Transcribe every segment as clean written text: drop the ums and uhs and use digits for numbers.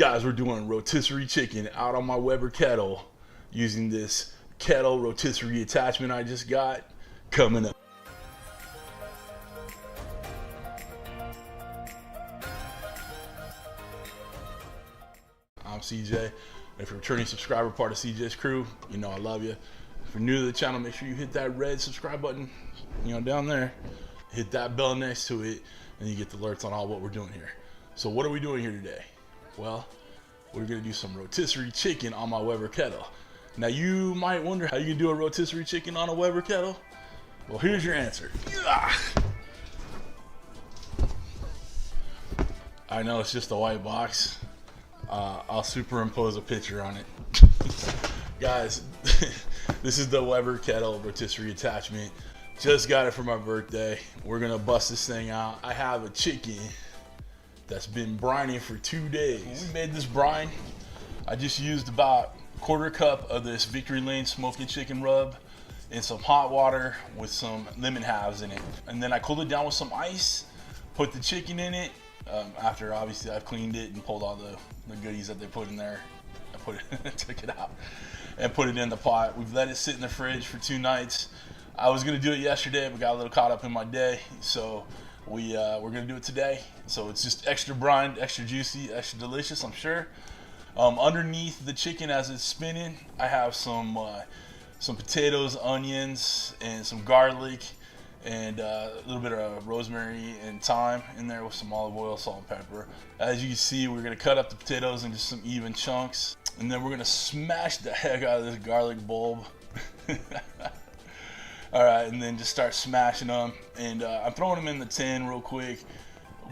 Guys, we're doing rotisserie chicken out on my Weber Kettle using this Kettle Rotisserie attachment I just got. Coming up. I'm CJ. If you're a returning subscriber, part of CJ's crew, you know I love you. If you're new to the channel, make sure you hit that red subscribe button, down there. Hit that bell next to it, and you get the alerts on all what we're doing here. So what are we doing here today? Well, we're gonna do some rotisserie chicken on my Weber Kettle. Now you might wonder how you can do a rotisserie chicken on a Weber Kettle. Well, here's your answer. I know it's just a white box. I'll superimpose a picture on it. Guys, this is the Weber Kettle rotisserie attachment. Just got it for my birthday. We're gonna bust this thing out. I have a chicken that's been brining for 2 days. When we made this brine, I just used about a quarter cup of this Victory Lane smoking chicken rub in some hot water with some lemon halves in it. And then I cooled it down with some ice, put the chicken in it. After obviously I've cleaned it and pulled all the goodies that they put in there. I put it, took it out and put it in the pot. We've let it sit in the fridge for 2 nights. I was gonna do it yesterday, but got a little caught up in my day. So we're gonna do it today. So it's just extra brined, extra juicy, extra delicious, I'm sure. Underneath the chicken as it's spinning, I have some potatoes, onions, and some garlic, and a little bit of rosemary and thyme in there with some olive oil, salt, and pepper. As you can see, we're gonna cut up the potatoes into some even chunks, and then we're gonna smash the heck out of this garlic bulb. All right, and then just start smashing them, and I'm throwing them in the tin real quick.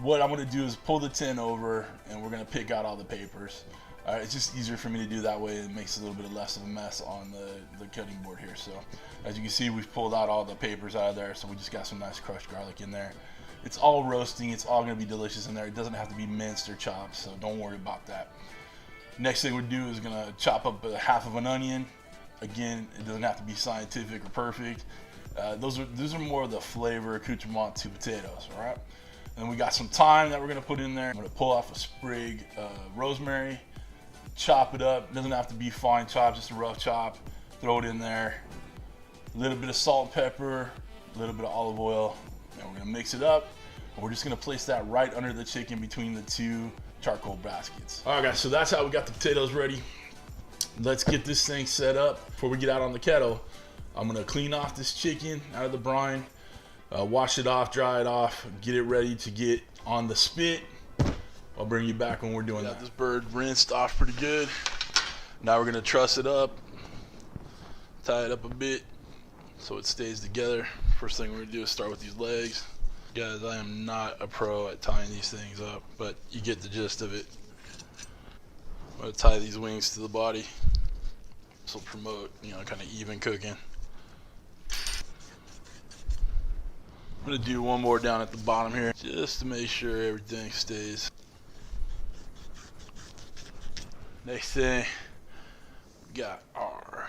What I'm gonna do is pull the tin over, and we're gonna pick out all the papers. All right, it's just easier for me to do that way. It makes a little bit less of a mess on the cutting board here. So as you can see, we've pulled out all the papers out of there, so we just got some nice crushed garlic in there. It's all roasting. It's all gonna be delicious in there. It doesn't have to be minced or chopped, so don't worry about that. Next thing we do is gonna chop up half of an onion. Again, it doesn't have to be scientific or perfect. Those are more of the flavor accoutrement to potatoes, all right? And we got some thyme that we're gonna put in there. I'm gonna pull off a sprig of rosemary, chop it up. It doesn't have to be fine chop, just a rough chop. Throw it in there. A little bit of salt and pepper, a little bit of olive oil, and we're gonna mix it up. And we're just gonna place that right under the chicken between the 2 charcoal baskets. All right, guys, so that's how we got the potatoes ready. Let's get this thing set up. Before we get out on the kettle, I'm gonna clean off this chicken out of the brine, wash it off, dry it off, get it ready to get on the spit. I'll bring you back when we're doing that. This bird rinsed off pretty good. Now we're gonna truss it up, tie it up a bit so it stays together. First thing we're gonna do is start with these legs. Guys, I am not a pro at tying these things up, but you get the gist of it. I'm gonna tie these wings to the body. This will promote, kind of even cooking. I'm gonna do one more down at the bottom here, just to make sure everything stays. Next thing, we got our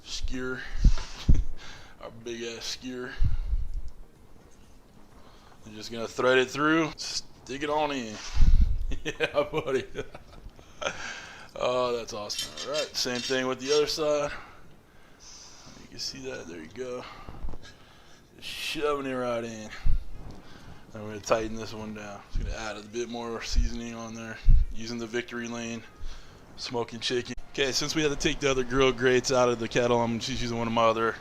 skewer, our big ass skewer. I'm just gonna thread it through, stick it on in. Yeah, buddy. Oh, that's awesome. All right, same thing with the other side. You can see that, there you go. Shoving it right in. And we're gonna tighten this one down. Just gonna add a bit more seasoning on there using the Victory Lane smoking chicken. Okay, since we had to take the other grill grates out of the kettle, I'm just using one of my other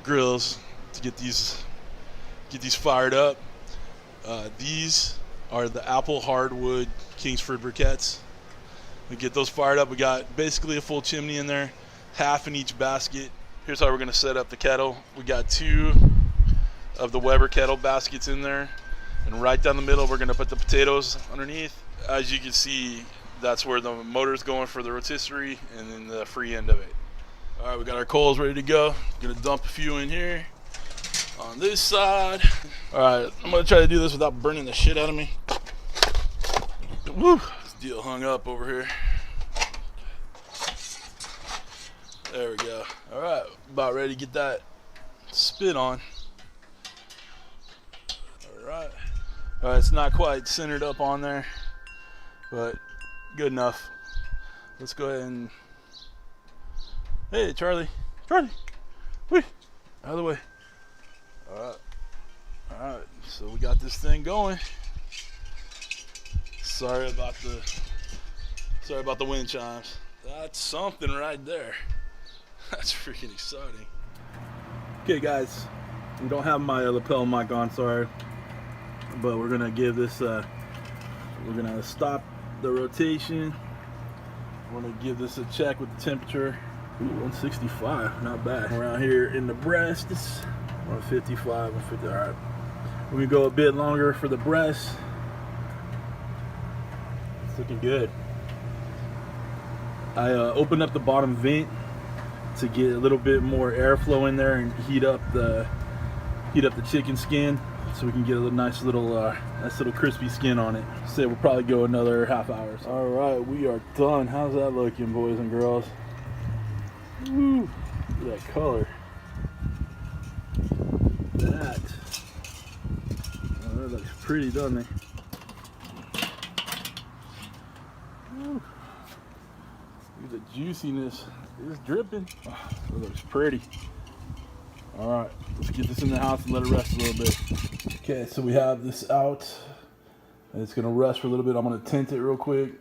grills to get these fired up. These are the apple hardwood Kingsford briquettes. We get those fired up. We got basically a full chimney in there, half in each basket. Here's how we're gonna set up the kettle. We got 2 of the Weber Kettle baskets in there, and right down the middle we're gonna put the potatoes underneath. As you can see, that's where the motor's going for the rotisserie, and then the free end of it. All right, we got our coals ready to go. Gonna dump a few in here on this side. All right, I'm gonna try to do this without burning the shit out of me. Woo, this deal hung up over here. There we go. All right, about ready to get that spit on. All right, it's not quite centered up on there. but good enough. Let's go ahead and, hey, Charlie, wait, out of the way. All right, so we got this thing going. Sorry about the wind chimes. That's something right there. That's freaking exciting. Okay, guys, we don't have my lapel mic on, sorry, but we're gonna give this. We're gonna stop the rotation. We're gonna give this a check with the temperature. Ooh, 165, not bad. Around here in the breast, it's 155, 150. All right, we can go a bit longer for the breast. It's looking good. I opened up the bottom vent to get a little bit more airflow in there and heat up the chicken skin, so we can get a nice little crispy skin on it. So we'll probably go another half hour. All right, we are done. How's that looking, boys and girls? Woo! Look at that color. That looks pretty, doesn't it? Woo. Look at the juiciness. It's dripping. Oh, that looks pretty. All right, let's get this in the house and let it rest a little bit. Okay, so we have this out, and it's gonna rest for a little bit. I'm gonna tint it real quick.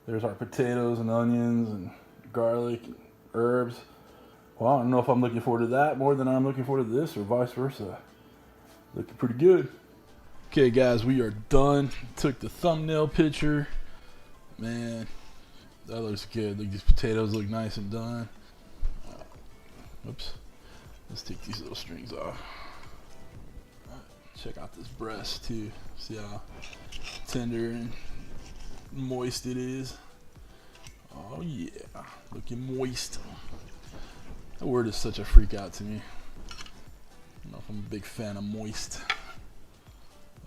There's our potatoes and onions and garlic, and herbs. Well, I don't know if I'm looking forward to that more than I'm looking forward to this, or vice versa. Looking pretty good. Okay, guys, we are done. Took the thumbnail picture. Man, that looks good. Look, these potatoes look nice and done. Oops. Let's take these little strings off. Check out this breast too. See how tender and moist it is. Oh yeah, looking moist. That word is such a freak out to me. I don't know if I'm a big fan of moist.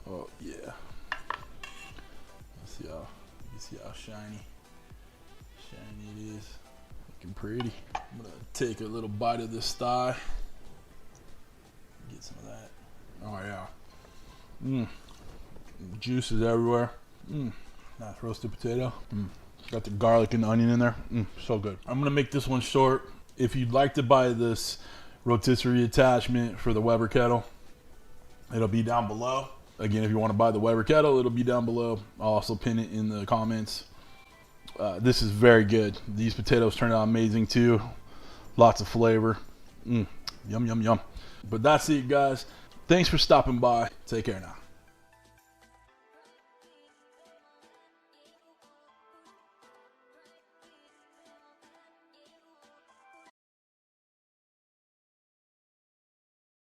Oh yeah. Let's see how, you can see how shiny it is. Looking pretty. I'm gonna take a little bite of this thigh. Get some of that. Oh yeah. Juices everywhere. Nice roasted potato. Got the garlic and the onion in there. So good. I'm gonna make this one short. If you'd like to buy this rotisserie attachment for the Weber Kettle, it'll be down below. Again, if you want to buy the Weber Kettle, it'll be down below. I'll also pin it in the comments. This is very good. These potatoes turned out amazing too. Lots of flavor. Yum, yum, yum. But that's it, guys. Thanks for stopping by. Take care now.